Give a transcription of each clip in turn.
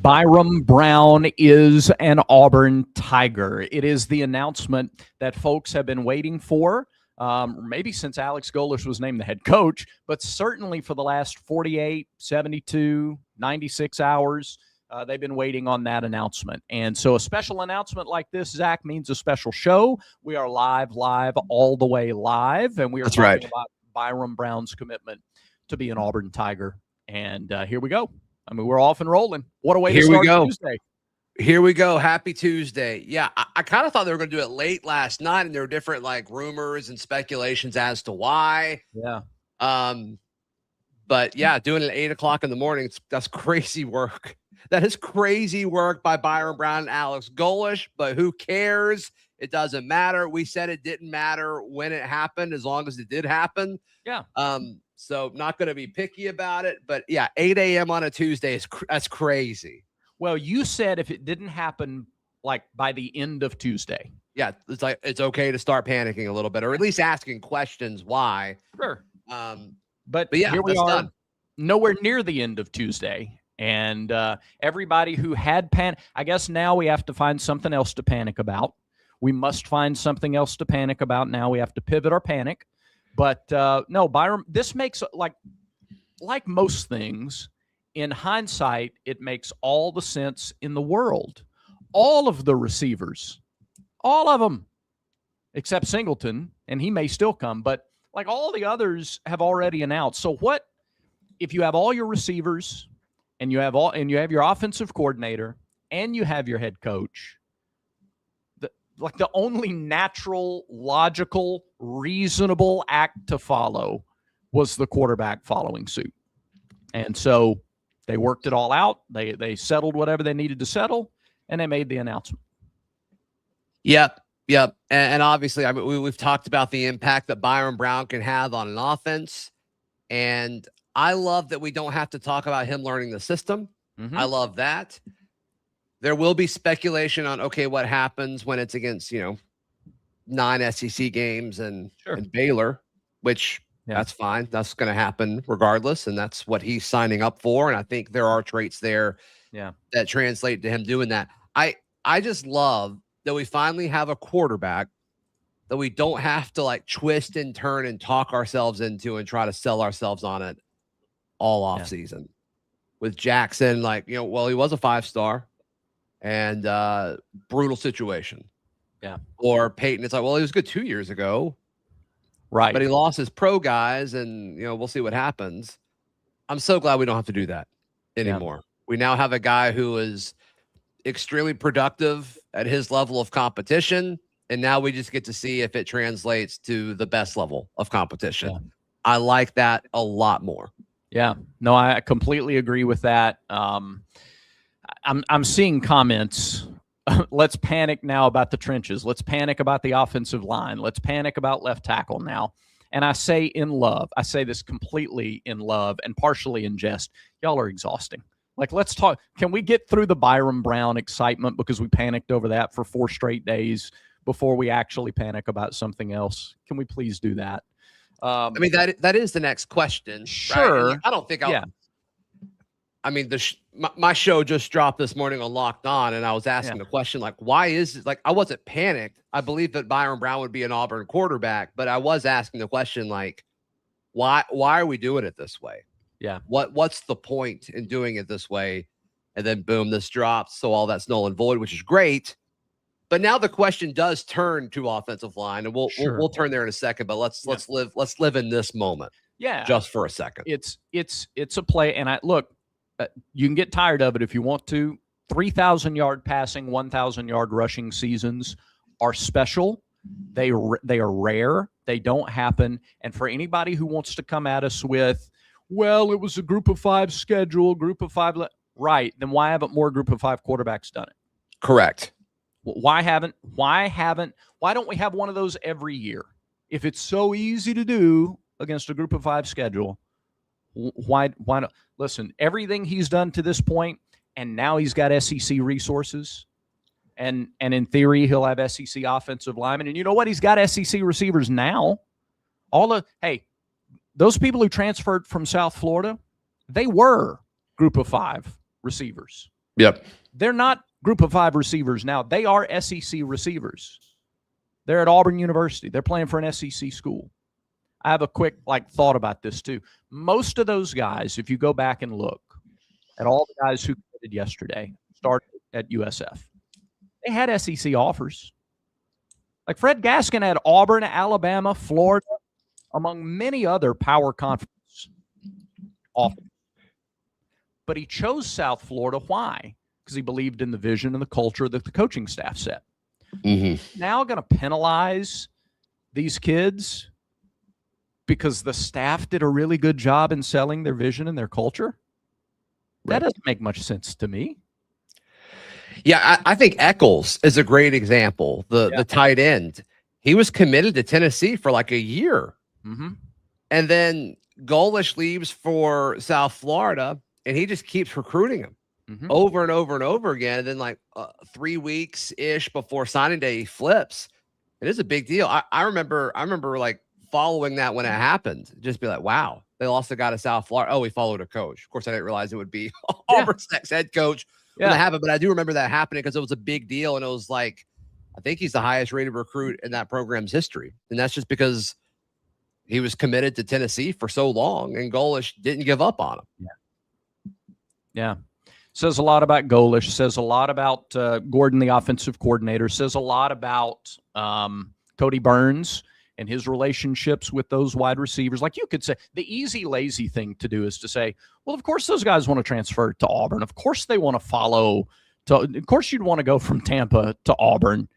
Byron Brown is an Auburn Tiger. It is the announcement that folks have been waiting for, maybe since Alex Golesh was named the head coach, but certainly for the last 48, 72, 96 hours, they've been waiting on that announcement. And so a special announcement like this, Zach, means a special show. We are live, all the way live, and we are talking about Byron Brown's commitment to be an Auburn Tiger. And here we go. I mean, we're off and rolling. What a way to start Tuesday. Here we go. Happy Tuesday. Yeah, I kind of thought they were going to do it late last night, and there were different rumors and speculations as to why. Yeah. But yeah, doing it at 8 o'clock in the morning, that's crazy work. That is crazy work by Byron Brown and Alex Golesh, but who cares? It doesn't matter. We said it didn't matter when it happened, as long as it did happen. Yeah. So not going to be picky about it, but yeah, 8 a.m. on a Tuesday that's crazy. Well, you said if it didn't happen by the end of Tuesday. Yeah, it's okay to start panicking a little bit, or at least asking questions why. Sure. But yeah, here we are, nowhere near the end of Tuesday. And everybody who had I guess now we have to find something else to panic about. We must find something else to panic about now. We have to pivot our panic. But no, Byron, this makes, like most things, in hindsight, it makes all the sense in the world. All of the receivers, all of them, except Singleton, and he may still come, but all the others have already announced. So what if you have all your receivers and you have your offensive coordinator and you have your head coach? The only natural, logical, reasonable act to follow was the quarterback following suit. And so they worked it all out. They settled whatever they needed to settle, and they made the announcement. Yep. And obviously, I mean, we've talked about the impact that Byron Brown can have on an offense. And I love that we don't have to talk about him learning the system. Mm-hmm. I love that. There will be speculation on, okay, what happens when it's against, 9 SEC games and Baylor, which that's fine. That's going to happen regardless. And that's what he's signing up for. And I think there are traits there that translate to him doing that. I just love that we finally have a quarterback that we don't have to twist and turn and talk ourselves into and try to sell ourselves on it all off season. With Jackson, he was a 5-star. And brutal situation. Yeah. Or Peyton, it's he was good 2 years ago. Right. But he lost his pro guys, and, we'll see what happens. I'm so glad we don't have to do that anymore. Yeah. We now have a guy who is extremely productive at his level of competition, and now we just get to see if it translates to the best level of competition. Yeah. I like that a lot more. Yeah. No, I completely agree with that. I'm seeing comments. Let's panic now about the trenches. Let's panic about the offensive line. Let's panic about left tackle now. And I say in love. I say this completely in love and partially in jest. Y'all are exhausting. Let's talk. Can we get through the Byron Brown excitement because we panicked over that for 4 straight days before we actually panic about something else? Can we please do that? I mean, that is the next question. Sure. Right? I don't think I'll. Yeah. I mean, my show just dropped this morning on Locked On, and I was asking the question, why is it? I wasn't panicked. I believe that Byron Brown would be an Auburn quarterback, but I was asking the question, why are we doing it this way? Yeah. What's the point in doing it this way? And then boom, this drops. So all that's null and void, which is great. But now the question does turn to offensive line, and we'll turn there in a second. But let's live in this moment. Yeah. Just for a second. It's a play, and you can get tired of it if you want to. 3,000-yard passing, 1,000-yard rushing seasons are special. They are rare. They don't happen. And for anybody who wants to come at us with, well, it was a group of 5 schedule, group of 5. Right. Then why haven't more group of 5 quarterbacks done it? Correct. Why don't we have one of those every year? If it's so easy to do against a group of 5 schedule, why not? Listen, everything he's done to this point, and now he's got SEC resources, and in theory he'll have SEC offensive linemen, and you know what? He's got SEC receivers now. Those people who transferred from South Florida, they were group of 5 receivers. Yep. They're not group of 5 receivers now. They are SEC receivers. They're at Auburn University. They're playing for an SEC school. I have a quick thought about this too. Most of those guys, if you go back and look at all the guys who committed yesterday, started at USF, they had SEC offers. Like Fred Gaskin had Auburn, Alabama, Florida, among many other power conference offers. But he chose South Florida. Why? Because he believed in the vision and the culture that the coaching staff set. Now going to penalize these kids because the staff did a really good job in selling their vision and their culture? That doesn't make much sense to me. Yeah, I think Eccles is a great example. The tight end. He was committed to Tennessee for like a year. And then Golesh leaves for South Florida, and he just keeps recruiting him over and over and over again. And then like 3 weeks-ish before signing day, he flips. It is a big deal. I remember like following that when it happened. Just be like, wow, they lost a guy to South Florida. Oh, he followed a coach. Of course, I didn't realize it would be Auburn's next head coach when that happened. But I do remember that happening because it was a big deal. And it was like, I think he's the highest rated recruit in that program's history. And that's just because he was committed to Tennessee for so long, and Golesh didn't give up on him. Yeah. Says a lot about Golesh. Says a lot about Gordon, the offensive coordinator. Says a lot about Cody Burns and his relationships with those wide receivers. Like you could say, the easy, lazy thing to do is to say, well, of course those guys want to transfer to Auburn. Of course they want to follow. Of course you'd want to go from Tampa to Auburn.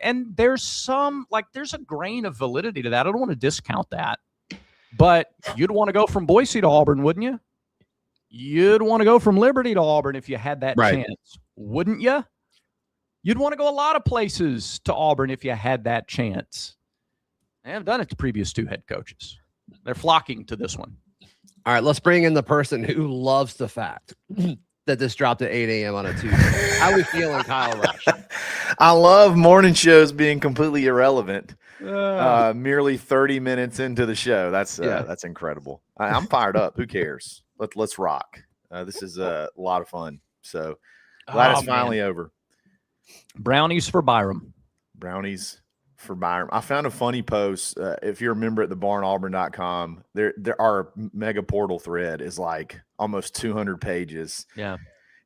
And there's there's a grain of validity to that. I don't want to discount that. But you'd want to go from Boise to Auburn, wouldn't you? You'd want to go from Liberty to Auburn if you had that chance, wouldn't you? You'd want to go a lot of places to Auburn if you had that chance. They haven't done it to previous 2 head coaches. They're flocking to this one. All right, let's bring in the person who loves the fact that this dropped at 8 a.m. on a Tuesday. How are we feeling, Kyle Rush? I love morning shows being completely irrelevant. Merely 30 minutes into the show. That's incredible. I'm fired up. Who cares? Let's rock. This is a lot of fun. So glad it's finally over. Brownies for Byrum. Brownies for Byrum. I found a funny post. If you remember at thebarnauburn.com, there our mega portal thread is like almost 200 pages. Yeah.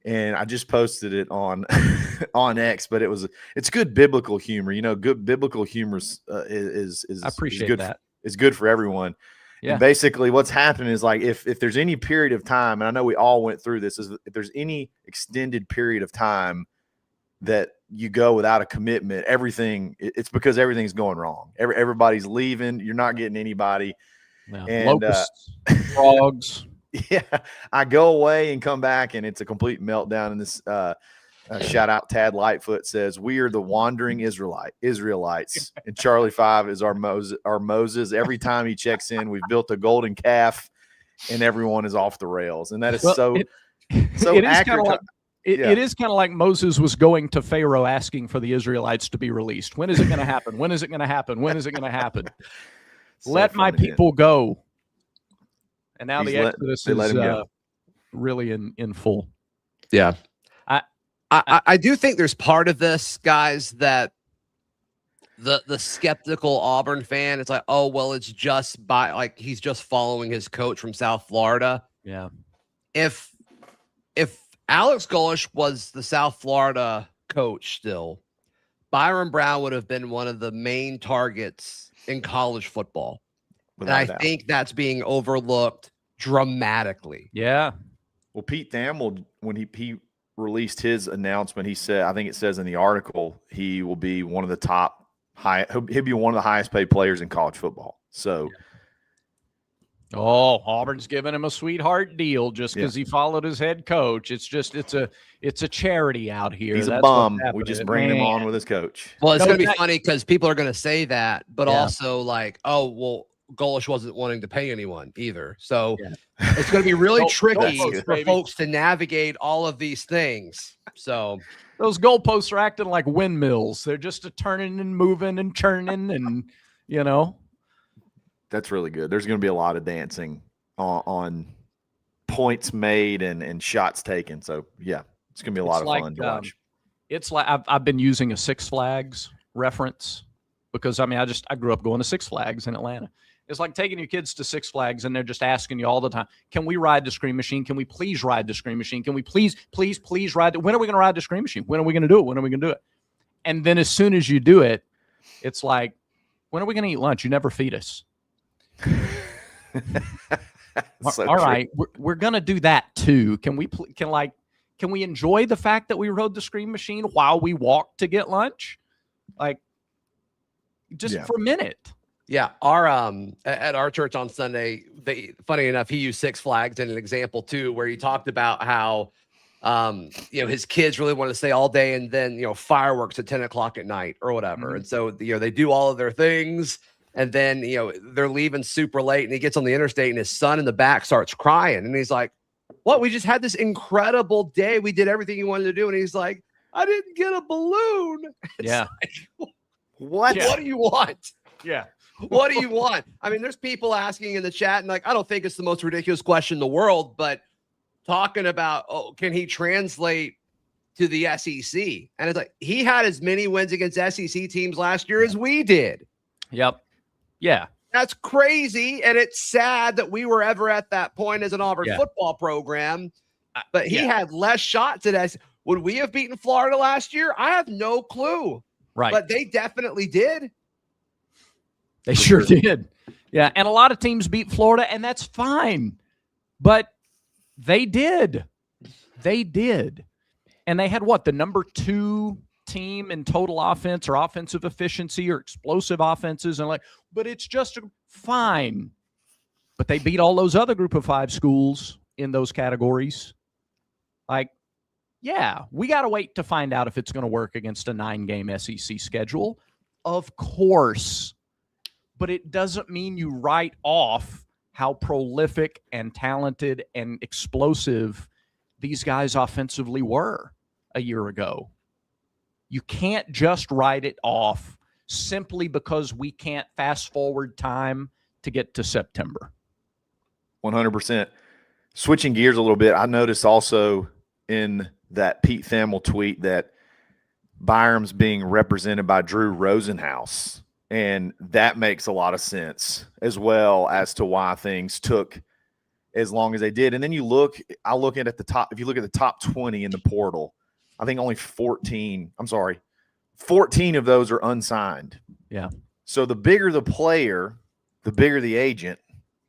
And I just posted it on on X, but it's good biblical humor. You know, good biblical humor is I appreciate good that. It's good for everyone. Yeah. And basically what's happening is like if there's any period of time, and I know we all went through this, is if there's any extended period of time that you go without a commitment, it's because everything's going wrong. Everybody's leaving. You're not getting anybody. No. And Locusts, frogs. Yeah, I go away and come back, and it's a complete meltdown. And this shout out Tad Lightfoot says, "We are the wandering Israelites, and Charlie 5 is our Moses. Every time he checks in, we've built a golden calf, and everyone is off the rails." And that is so accurate. It is kind of like Moses was going to Pharaoh asking for the Israelites to be released. When is it going to happen? When is it going to happen? When is it going to happen? Let my people go. And now the Exodus is really in full. Yeah. I do think there's part of this, guys, that the skeptical Auburn fan, it's like, oh, well, it's just he's just following his coach from South Florida. Yeah. If Alex Golesh was the South Florida coach still, Byron Brown would have been one of the main targets in college football. And I think that's being overlooked dramatically. Yeah. Well, Pete Thamel, when he released his announcement, he said, I think it says in the article, he will be one of the he'll be one of the highest paid players in college football. So, Auburn's giving him a sweetheart deal just because he followed his head coach. It's a charity out here. He's a bum. We just bring him on with his coach. Well, it's going to be funny because people are going to say that, but also like, oh, well, Golesh wasn't wanting to pay anyone either. So it's going to be really tricky for folks to navigate all of these things. So those goalposts are acting like windmills. They're just turning and moving and churning and, That's really good. There's going to be a lot of dancing on points made and shots taken. So, yeah, It's gonna be a lot of fun to watch. It's like I've been using a Six Flags reference because I mean I grew up going to Six Flags in Atlanta. It's like taking your kids to Six Flags and they're just asking you all the time, can we ride the Scream Machine? Can we please ride the Scream Machine? Can we please ride when are we going to ride the Scream Machine? When are we going to do it? When are we going to do it? And then as soon as you do it, it's like, when are we going to eat lunch? You never feed us. So all true. right, we're going to do that too. Can we enjoy the fact that we rode the Scream Machine while we walked to get lunch? Like, just for a minute. Yeah, our at our church on Sunday, funny enough, he used Six Flags in an example too, where he talked about how his kids really want to stay all day, and then fireworks at 10 o'clock at night or whatever, Mm-hmm. and so they do all of their things, and then they're leaving super late, and he gets on the interstate, and his son in the back starts crying, and he's like, "What? We just had this incredible day. We did everything you wanted to do," and he's like, "I didn't get a balloon." Yeah. Like, What? What do you want? Yeah. What do you want? I mean, there's people asking in the chat, and like, I don't think it's the most ridiculous question in the world, but talking about, can he translate to the SEC? And it's like, he had as many wins against SEC teams last year as we did. Yep. Yeah. That's crazy. And it's sad that we were ever at that point as an Auburn football program, but he had less shots at us. Would we have beaten Florida last year? I have no clue. Right. But they definitely did. They sure did. Yeah. And a lot of teams beat Florida, and that's fine. But they did. They did. And they had the number 2 team in total offense or offensive efficiency or explosive offenses. And but it's just fine. But they beat all those other group of 5 schools in those categories. We got to wait to find out if it's going to work against a 9-game SEC schedule. Of course. But it doesn't mean you write off how prolific and talented and explosive these guys offensively were a year ago. You can't just write it off simply because we can't fast forward time to get to September. 100%. Switching gears a little bit, I noticed also in that Pete Thamel tweet that Byram's being represented by Drew Rosenhaus. And that makes a lot of sense as well as to why things took as long as they did. And then I look at the top, if you look at the top 20 in the portal, I think only 14 of those are unsigned. Yeah. So the bigger the player, the bigger the agent,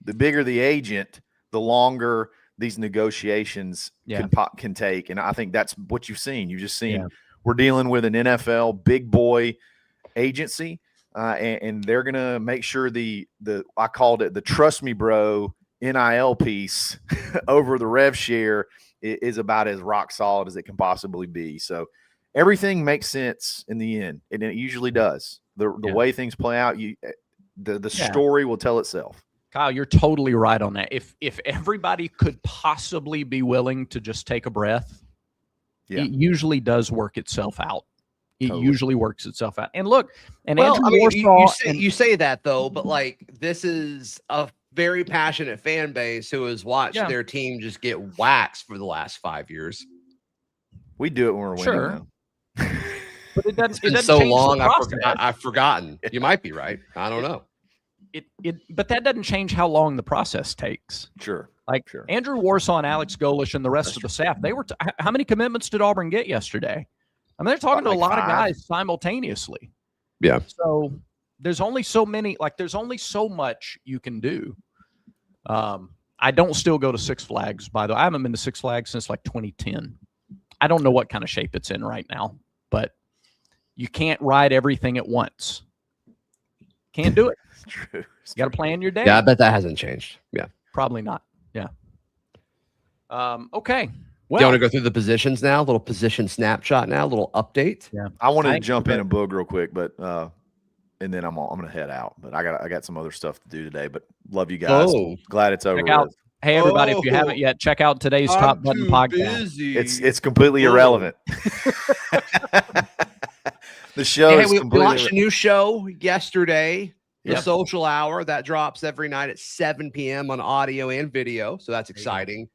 the longer these negotiations can take. And I think that's what you've seen. You've just seen we're dealing with an NFL big boy agency. And they're going to make sure I called it the trust me, bro, NIL piece over the rev share is about as rock solid as it can possibly be. So everything makes sense in the end. And it usually does. The way things play out, the story will tell itself. Kyle, you're totally right on that. If everybody could possibly be willing to just take a breath, it usually does work itself out. It usually works itself out. And look, Andrew you say that though, but this is a very passionate fan base who has watched their team just get waxed for the last 5 years. We do it when we're winning. But it doesn't. It's been so long, I've forgotten. You might be right. I don't know. But that doesn't change how long the process takes. Sure. Andrew Warsaw and Alex Golesh and the rest of the staff. They were. How many commitments did Auburn get yesterday? I mean, they're talking to a lot of guys simultaneously. Yeah. So there's only so many, there's only so much you can do. I don't still go to Six Flags, by the way. I haven't been to Six Flags since 2010. I don't know what kind of shape it's in right now, but you can't ride everything at once. Can't do it. It's true. You got to plan your day. Yeah, I bet that hasn't changed. Yeah. Probably not. Yeah. Okay. Well, do you want to go through the positions now? A little position snapshot now, a little update. Yeah. I wanted to jump in and boog real quick, but and then I'm going to head out. But I got some other stuff to do today. But love you guys. Glad it's over with. Hey everybody, if you haven't yet, check out today's Top Button podcast. It's completely irrelevant. The show is completely. We launched a new show yesterday. The Social Hour that drops every night at 7 p.m. on audio and video. So that's exciting.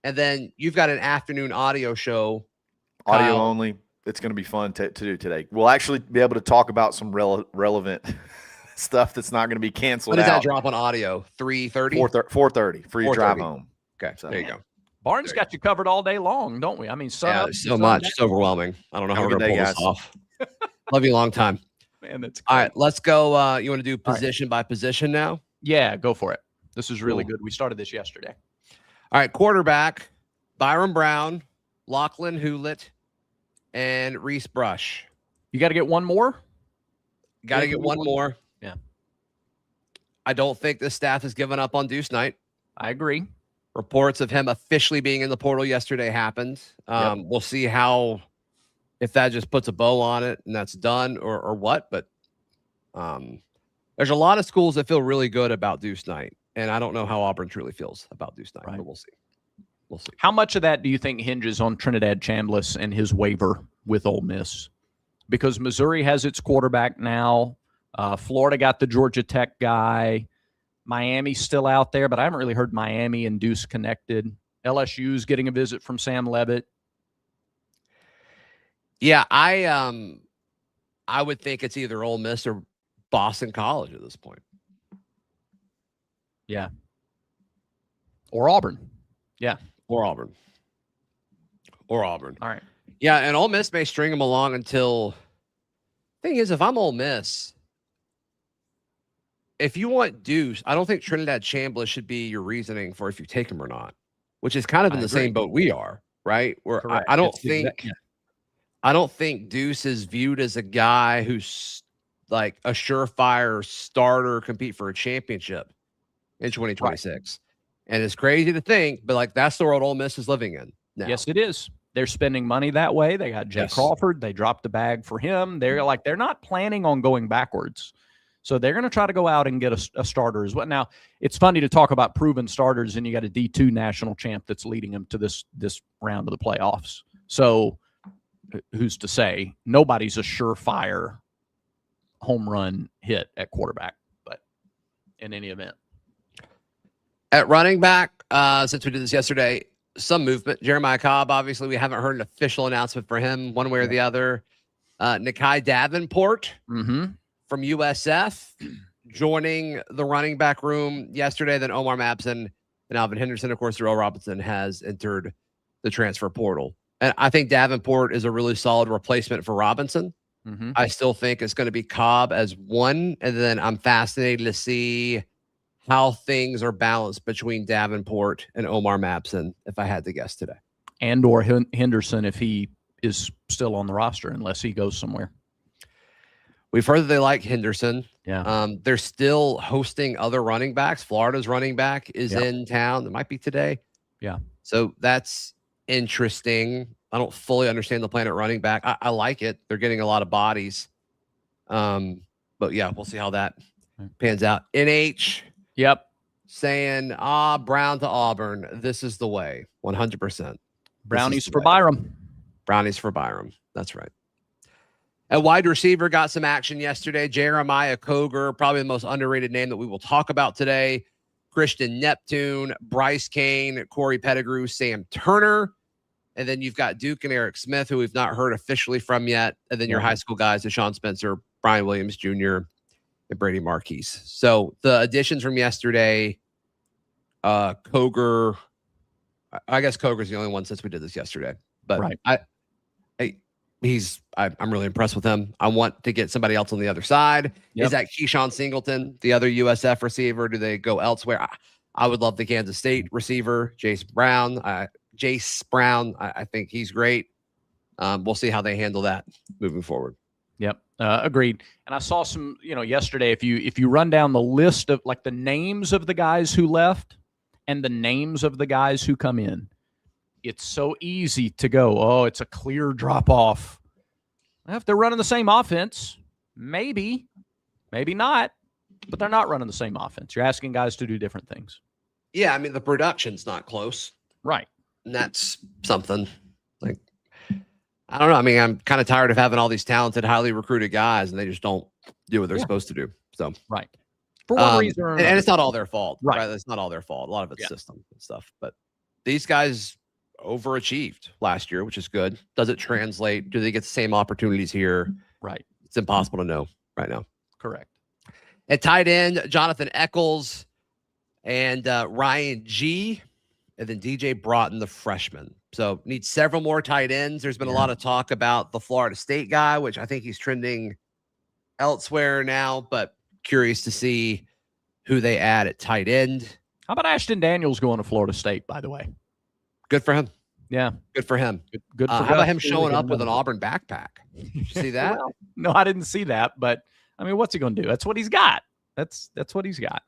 And then you've got an afternoon audio show Audio Kyle. only. It's going to be fun to do today. We'll actually be able to talk about some relevant stuff that's not going to be canceled When does that out. drop on audio? 3:30? 4:30 for your drive 4:30. home. Okay, So, there you go. Barnes got you covered all day long, don't we? I mean, sun Yeah, up, there's so sun much. down. It's overwhelming. I don't know how Have we're a going good to day, pull this guys. off. Love you a long time. Man, that's All great. right, let's go. You want to do All right. position by position now? Yeah, go for it. This is really Cool. good. We started this yesterday. All right, quarterback, Byron Brown, Lachlan Hewlett, and Reese Brush. You got to get one more? Got to get one more. Yeah. I don't think the staff has given up on Deuce Knight. I agree. Reports of him officially being in the portal yesterday happened. We'll see if that just puts a bow on it and that's done or what. But there's a lot of schools that feel really good about Deuce Knight. And I don't know how Auburn truly feels about Deuce Knight, but we'll see. We'll see. How much of that do you think hinges on Trinidad Chambliss and his waiver with Ole Miss? Because Missouri has its quarterback now. Florida got the Georgia Tech guy. Miami's still out there, but I haven't really heard Miami and Deuce connected. LSU's getting a visit from Sam Levitt. Yeah, I would think it's either Ole Miss or Boston College at this point. Yeah. Or Auburn. Yeah. Or Auburn. Or Auburn. All right. Yeah, and Ole Miss may string him along until. Thing is, if I'm Ole Miss, if you want Deuce, I don't think Trinidad Chambliss should be your reasoning for if you take him or not, which is kind of in the same boat we are, right? Where I don't think I don't think Deuce is viewed as a guy who's like a surefire starter, compete for a championship in 2026. Right. And it's crazy to think, but like that's the world Ole Miss is living in now. Yes, it is. They're spending money that way. They got Jay Crawford. They dropped the bag for him. They're not planning on going backwards. So they're going to try to go out and get a starter as well. Now, it's funny to talk about proven starters, and you got a D2 national champ that's leading them to this round of the playoffs. So who's to say? Nobody's a surefire home run hit at quarterback, but in any event. At running back, since we did this yesterday, some movement. Jeremiah Cobb, obviously, we haven't heard an official announcement for him one way or the other. Nikai Davenport from USF joining the running back room yesterday. Then Omar Mabson and Alvin Henderson. Of course, Darrell Robinson has entered the transfer portal. And I think Davenport is a really solid replacement for Robinson. Mm-hmm. I still think it's going to be Cobb as one. And then I'm fascinated to see how things are balanced between Davenport and Omar Mabson, if I had to guess today. And or Henderson if he is still on the roster, unless he goes somewhere. We've heard that they like Henderson. Yeah. They're still hosting other running backs. Florida's running back is in town. It might be today. Yeah. So that's interesting. I don't fully understand the plan at running back. I like it. They're getting a lot of bodies. But yeah, we'll see how that pans out. NH. Yep. Saying, Brown to Auburn. This is the way. 100%. Brownies for Byrum. Brownies for Byrum. That's right. At wide receiver, got some action yesterday. Jeremiah Coger, probably the most underrated name that we will talk about today. Christian Neptune, Bryce Kane, Corey Pettigrew, Sam Turner. And then you've got Duke and Eric Smith, who we've not heard officially from yet. And then your high school guys, Deshaun Spencer, Brian Williams Jr., and Brady Marquise. So the additions from yesterday, Coger, I guess Coger's the only one since we did this yesterday. But I'm really impressed with him. I want to get somebody else on the other side. Yep. Is that Keyshawn Singleton, the other USF receiver? Do they go elsewhere? I would love the Kansas State receiver, Jace Brown. I think he's great. We'll see how they handle that moving forward. Yep. Agreed. And I saw some, yesterday, if you run down the list of like the names of the guys who left and the names of the guys who come in, it's so easy to go, it's a clear drop off. If they're running the same offense, maybe not, but they're not running the same offense. You're asking guys to do different things. Yeah. I mean, the production's not close. Right. And that's something like, I don't know. I mean, I'm kind of tired of having all these talented, highly recruited guys, and they just don't do what they're supposed to do. So, right. For one reason or another. And it's not all their fault. Right. It's not all their fault. A lot of it's system and stuff. But these guys overachieved last year, which is good. Does it translate? Do they get the same opportunities here? Right. It's impossible to know right now. Correct. At tight end, Jonathan Eccles and Ryan G, and then DJ Broughton, the freshman. So need several more tight ends. There's been a lot of talk about the Florida State guy, which I think he's trending elsewhere now, but curious to see who they add at tight end. How about Ashton Daniels going to Florida State, by the way? Good for him. Yeah. Good for him. Good for how about him showing up with an Auburn backpack? Did you see that? Well, no, I didn't see that, but I mean, what's he going to do? That's what he's got. That's what he's got.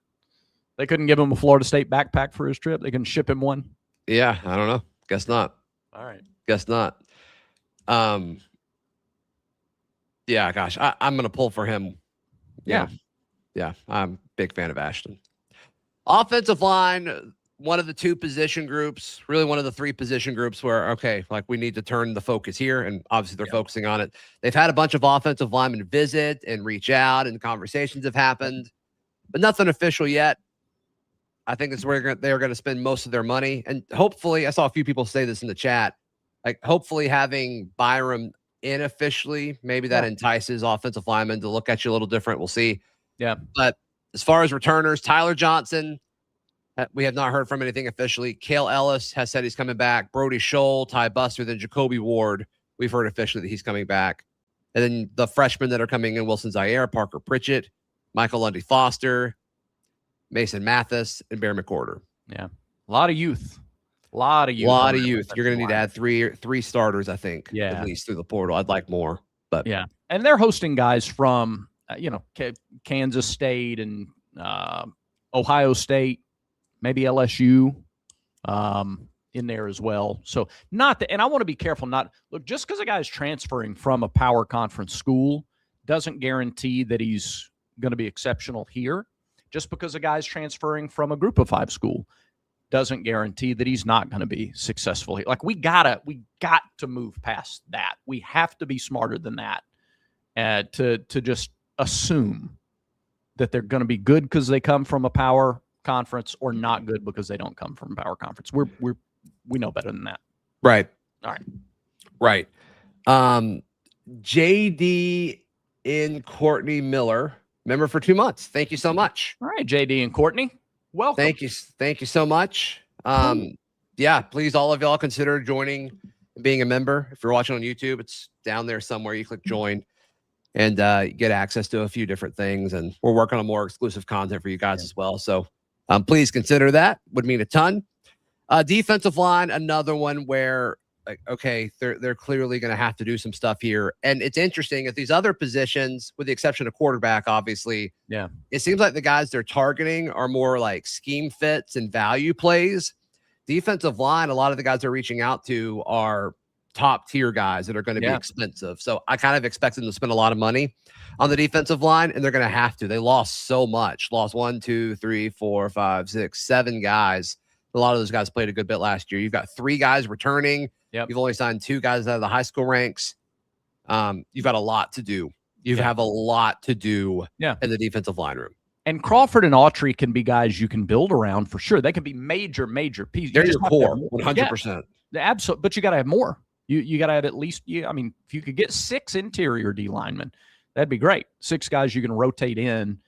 They couldn't give him a Florida State backpack for his trip. They can ship him one. Yeah, I don't know. Guess not. All right. Guess not. Yeah, gosh, I'm going to pull for him. Yeah. Yeah, I'm a big fan of Ashton. Offensive line, one of the two position groups, really one of the three position groups where, okay, like we need to turn the focus here, and obviously they're focusing on it. They've had a bunch of offensive linemen visit and reach out, and conversations have happened, but nothing official yet. I think that's where they're going to spend most of their money. And hopefully, I saw a few people say this in the chat, like hopefully having Byrum in officially, maybe that entices offensive linemen to look at you a little different. We'll see. Yeah. But as far as returners, Tyler Johnson, we have not heard from anything officially. Cale Ellis has said he's coming back. Brody Scholl, Ty Buster, then Jacoby Ward. We've heard officially that he's coming back. And then the freshmen that are coming in, Wilson Zaire, Parker Pritchett, Michael Lundy Foster, Mason Mathis, and Bear McCorder. Yeah. A lot of youth. A lot of youth. You're going to need to add three starters, I think, at least through the portal. I'd like more. But yeah. And they're hosting guys from, Kansas State and Ohio State, maybe LSU in there as well. So and I want to be careful just because a guy is transferring from a power conference school doesn't guarantee that he's going to be exceptional here. Just because a guy's transferring from a group of 5 school doesn't guarantee that he's not going to be successful here. Like we got to move past that. We have to be smarter than that to just assume that they're going to be good because they come from a power conference or not good because they don't come from a power conference. We know better than that. Right. All right. Right. JD in Courtney Miller, member for 2 months. Thank you so much. All right, JD and Courtney. Welcome. Thank you so much. Yeah, please, all of y'all consider joining and being a member. If you're watching on YouTube, it's down there somewhere. You click join and get access to a few different things. And we're working on more exclusive content for you guys as well. So please consider that. Would mean a ton. Defensive line, another one where, they're clearly going to have to do some stuff here. And it's interesting at these other positions, with the exception of quarterback, obviously. Yeah. It seems like the guys they're targeting are more like scheme fits and value plays. Defensive line, a lot of the guys they're reaching out to are top tier guys that are going to be expensive. So I kind of expect them to spend a lot of money on the defensive line, and they're going to have to. They lost so much. Lost 1, 2, 3, 4, 5, 6, 7 guys. A lot of those guys played a good bit last year. You've got 3 guys returning. Yep. You've only signed 2 guys out of the high school ranks. You've got a lot to do. You have a lot to do in the defensive line room. And Crawford and Autry can be guys you can build around for sure. They can be major pieces. They're your core, 100%. Absolutely. But you got to have more. You got to have at least, if you could get 6 interior D linemen, that'd be great. 6 guys you can rotate in,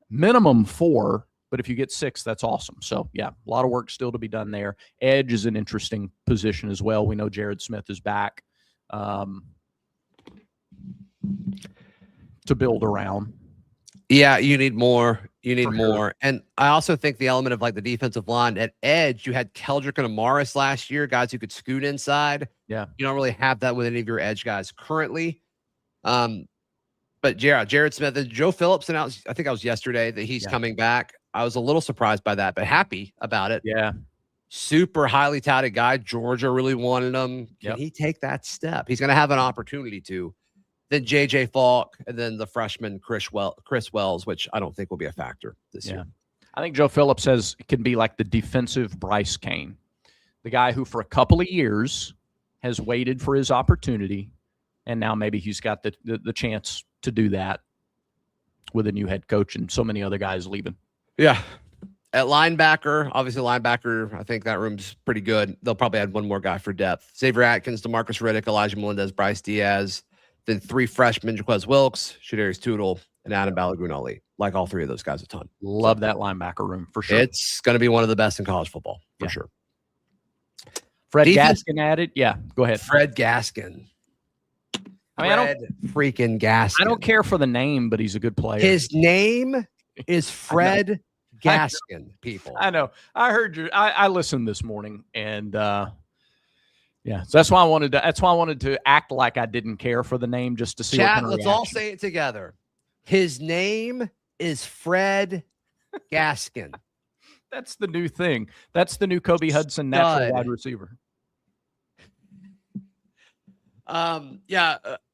minimum 4. But if you get 6, that's awesome. So, a lot of work still to be done there. Edge is an interesting position as well. We know Jared Smith is back to build around. Yeah, you need more. You need more. And I also think the element of like the defensive line at edge, you had Keldrick and Amaris last year, guys who could scoot inside. Yeah. You don't really have that with any of your edge guys currently. But Jared Smith and Joe Phillips announced, I think I was yesterday, that he's coming back. I was a little surprised by that, but happy about it. Yeah. Super highly touted guy. Georgia really wanted him. Can he take that step? He's going to have an opportunity to. Then J.J. Falk, and then the freshman Chris Wells, which I don't think will be a factor this year. I think Joe Phillips can be like the defensive Bryce Kane, the guy who for a couple of years has waited for his opportunity, and now maybe he's got the chance to do that with a new head coach and so many other guys leaving. Yeah. At linebacker, obviously linebacker, I think that room's pretty good. They'll probably add one more guy for depth. Xavier Atkins, DeMarcus Riddick, Elijah Melendez, Bryce Diaz. Then 3 freshmen, Jaquez Wilkes, Shadarius Tootle, and Adam Balagoon Ali. Like all 3 of those guys a ton. Love that linebacker room for sure. It's going to be one of the best in college football for sure. Fred Gaskin added. Yeah, go ahead. Fred Gaskin. Freaking Gaskin. I don't care for the name, but he's a good player. His name is Fred Gaskin, people. I know. I heard you. I listened this morning, and so that's why I wanted to. That's why I wanted to act like I didn't care for the name, just to see. Chat, let's all say it together. His name is Fred Gaskin. That's the new thing. That's the new Kobe Hudson natural wide receiver.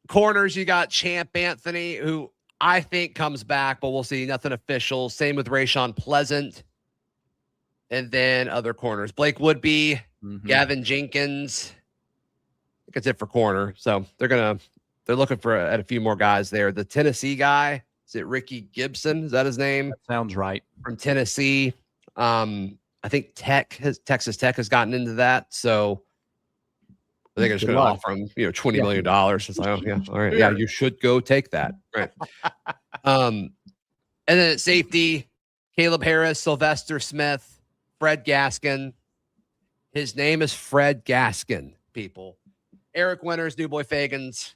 Corners, you got Champ Anthony, who I think comes back, but we'll see. Nothing official. Same with Rayshawn Pleasant. And then other corners. Blake Woodby, Gavin Jenkins. I think that's it for corner. So they're looking for at a few more guys there. The Tennessee guy, is it Ricky Gibson? Is that his name? That sounds right. From Tennessee. I think Texas Tech has gotten into that. So I think it's going to offer him, $20 million. It's like, oh, yeah, all right. Yeah, you should go take that. Right. And then at safety, Caleb Harris, Sylvester Smith, Fred Gaskin. His name is Fred Gaskin, people. Eric Winters, New Boy Fagans.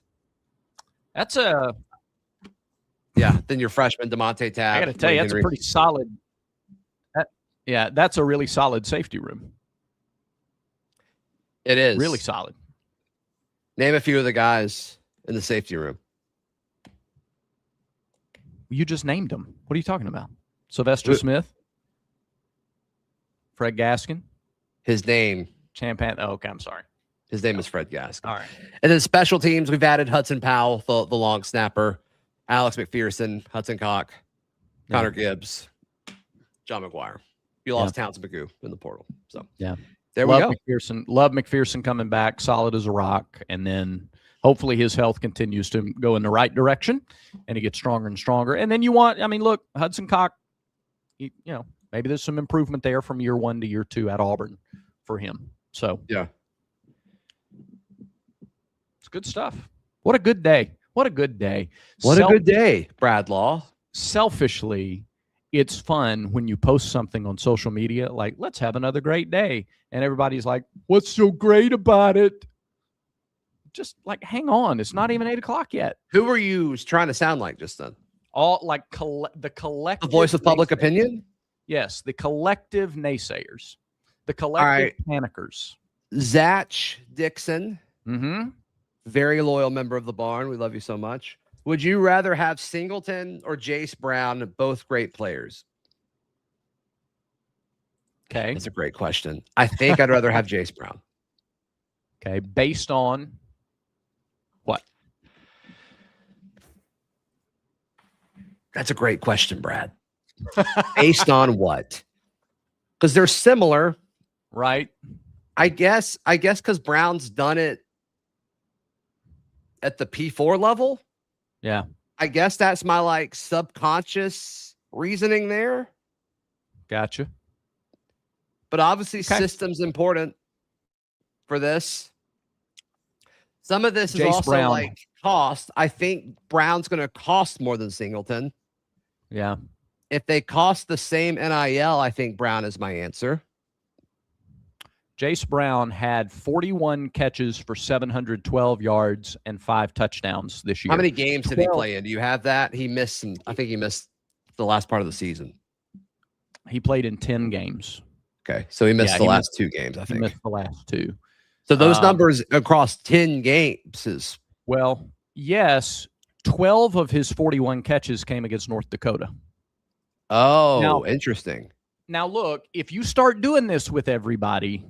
That's then your freshman, DeMonte Tab. I got to tell you, that's a pretty solid. That's a really solid safety room. It is. Really solid. Name a few of the guys in the safety room. You just named them. What are you talking about? Sylvester Smith? Fred Gaskin? His name. Oh, okay, I'm sorry. His name is Fred Gaskin. All right. And then special teams, we've added Hudson Powell, the long snapper, Alex McPherson, Hudson Cock, Connor Gibbs, John McGuire. You lost Townsend Magoo in the portal. So there we go. Love McPherson coming back, solid as a rock, and then hopefully his health continues to go in the right direction, and he gets stronger and stronger. And then look, Hudson Cock, maybe there's some improvement there from year 1 to year 2 at Auburn for him. So it's good stuff. What a good day. What a good day. What a good day, Brad Law. Selfishly, it's fun when you post something on social media like, let's have another great day. And everybody's like, what's so great about it? Just like, hang on. It's not even 8 o'clock yet. Who were you trying to sound like just then? All like the collective. The voice of public opinion? Yes. The collective naysayers. The collective panickers. Zach Dixon. Mm-hmm. Very loyal member of the barn. We love you so much. Would you rather have Singleton or Jace Brown, both great players? Okay. That's a great question. I think I'd rather have Jace Brown. Okay. Based on what? That's a great question, Brad. Based on what? Because they're similar. Right. I guess because Brown's done it at the P4 level. Yeah. I guess that's my subconscious reasoning there. Gotcha. But obviously system's important for this. Some of this is also cost. I think Brown's going to cost more than Singleton. Yeah. If they cost the same NIL, I think Brown is my answer. Jace Brown had 41 catches for 712 yards and 5 touchdowns this year. How many games did he play in? Do you have that? He missed some. I think he missed the last part of the season. He played in 10 games. Okay. So he missed the last 2 games, I think. He missed the last 2. So those numbers across 10 games is. Well, yes. 12 of his 41 catches came against North Dakota. Oh, now, interesting. Now, look, if you start doing this with everybody,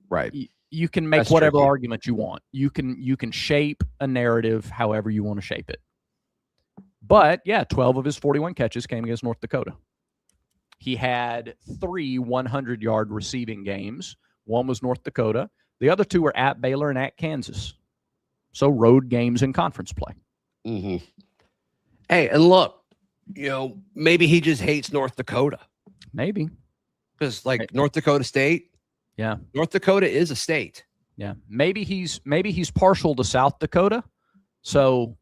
right, you can make whatever argument you want. You can shape a narrative however you want to shape it. But, 12 of his 41 catches came against North Dakota. He had 3 100-yard receiving games. One was North Dakota. The other 2 were at Baylor and at Kansas. So road games in conference play. Mm-hmm. Hey, and look, maybe he just hates North Dakota. Maybe. because like North Dakota State. Yeah. North Dakota is a state. Yeah. Maybe he's partial to South Dakota. So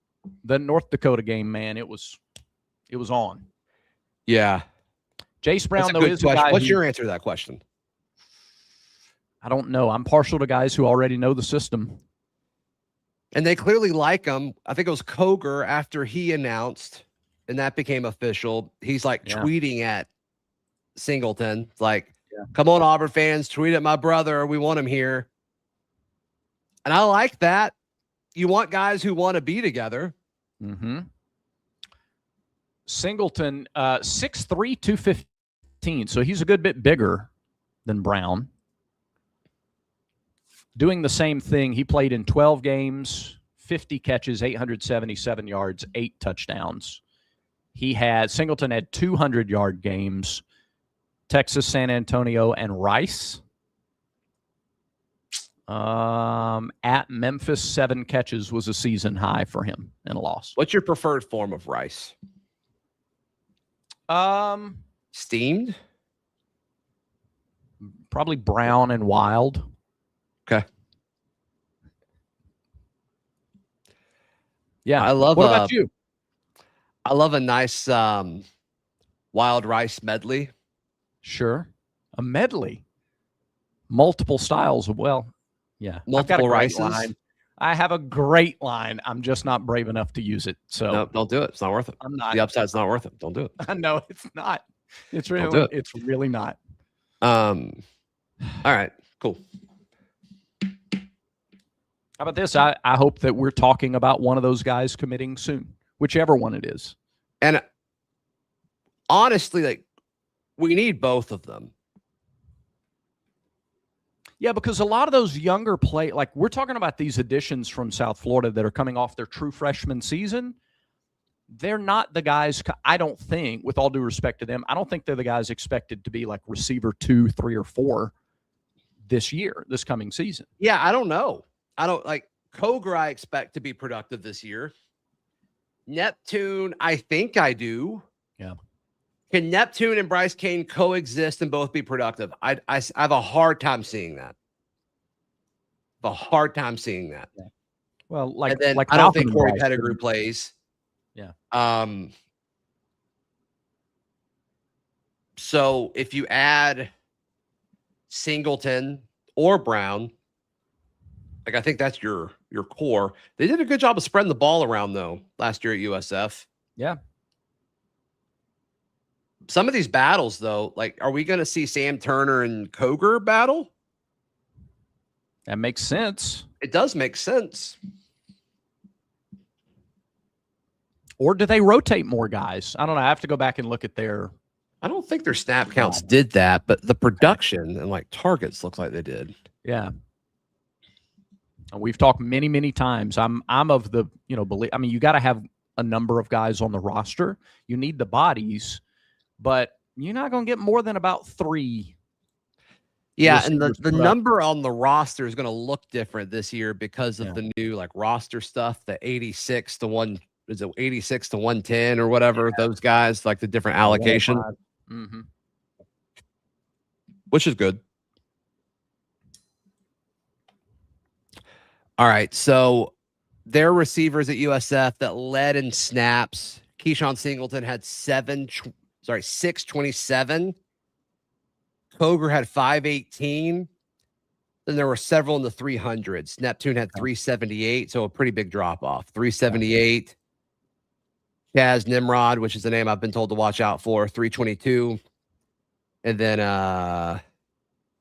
the North Dakota game, man, it was on. Yeah. Jace Brown, though, is a question. guy. What's your answer to that question? I don't know. I'm partial to guys who already know the system. And they clearly like him. I think it was Koger after he announced, and that became official. He's like tweeting at Singleton, like, come on, Auburn fans, tweet at my brother. We want him here. And I like that. You want guys who want to be together. Mm-hmm. Singleton, 6'3", 215. So he's a good bit bigger than Brown. Doing the same thing. He played in 12 games, 50 catches, 877 yards, 8 touchdowns. Singleton had 200-yard games. Texas, San Antonio, and Rice. At Memphis, 7 catches was a season high for him and a loss. What's your preferred form of rice? Steamed? Probably brown and wild. Okay. Yeah. I love. What about you? I love a nice wild rice medley. Sure. A medley. Multiple styles. Yeah. Multiple rices. Line. I have a great line. I'm just not brave enough to use it. So no, don't do it. It's not worth it. I'm not. The upside's not worth it. Don't do it. I know it's not. It's really. It's really not. All right. Cool. How about this? I hope that we're talking about one of those guys committing soon, whichever one it is. And honestly, like, we need both of them. Yeah, because a lot of those younger like we're talking about these additions from South Florida that are coming off their true freshman season. They're not the guys, I don't think, with all due respect to them, I don't think they're the guys expected to be like receiver 2, 3, or 4 this coming season. Yeah, I don't know. I don't like Koger. I expect to be productive this year. Neptune, I think I do. Yeah. Can Neptune and Bryce Kane coexist and both be productive? I have a hard time seeing that. Yeah. Well, like I don't think Corey Pettigrew plays. Yeah. So if you add Singleton or Brown, like I think that's your core. They did a good job of spreading the ball around though last year at USF. Yeah. Some of these battles though, like, are we going to see Sam Turner and Koger battle? That makes sense. It does make sense. Or do they rotate more guys? I don't know. I have to go back and look at I don't think their snap counts did that, but the production and like targets looks like they did. Yeah. And we've talked many, many times. I'm of the, belief. I mean, you got to have a number of guys on the roster. You need the bodies, but you're not going to get more than about 3. Yeah, and the number on the roster is going to look different this year because of the new like roster stuff, the 86 to 110 or whatever, those guys, like the different allocation. Mm-hmm. Which is good. All right, so their receivers at USF that led in snaps, Keyshawn Singleton had 627. Koger had 518. Then there were several in the 300s. Neptune had 378, so a pretty big drop off. 378. Chaz Nimrod, which is the name I've been told to watch out for, 322. And then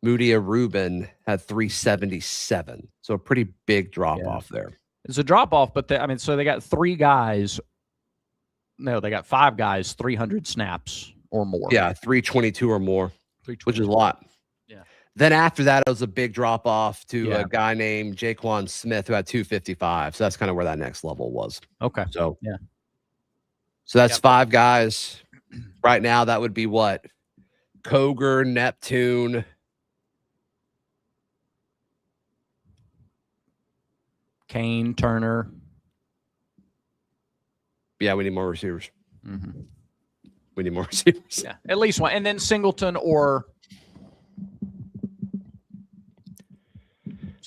Mudia Rubin had 377. So a pretty big drop off there. It's a drop off, but so they got 3 guys. No, they got 5 guys, 300 snaps or more. Yeah, 322 or more, which is a lot. Yeah. Then after that, it was a big drop off to a guy named Jaquan Smith who had 255. So that's kind of where that next level was. Okay. So So that's 5 guys. Right now, that would be what? Koger, Neptune. Kane, Turner. Yeah, we need more receivers. Mm-hmm. We need more receivers. Yeah, at least one. And then Singleton or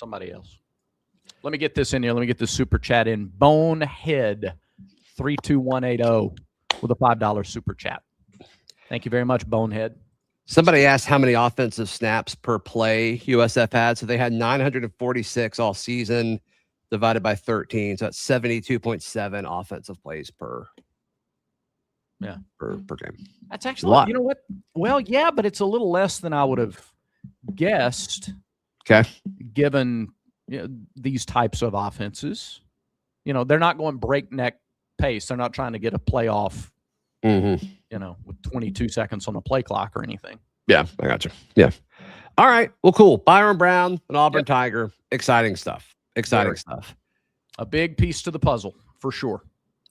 Somebody else. Let me get this in here. Let me get this super chat in. Bonehead 32180 with a $5 super chat. Thank you very much, Bonehead. Somebody asked how many offensive snaps per play USF had. So they had 946 all season divided by 13. So that's 72.7 offensive plays per game. That's actually a lot. You know what? Well, yeah, but it's a little less than I would have guessed. Okay. Given these types of offenses, they're not going breakneck pace. They're not trying to get a playoff, with 22 seconds on the play clock or anything. Yeah, I got you. Yeah. All right. Well, cool. Byron Brown, an Auburn Tiger. Exciting stuff. Stuff. A big piece to the puzzle for sure.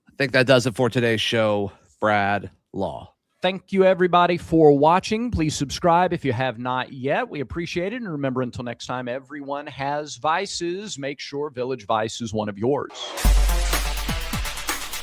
I think that does it for today's show. Brad Law. Thank you, everybody, for watching. Please subscribe if you have not yet. We appreciate it. And remember, until next time, everyone has vices. Make sure Village Vice is one of yours.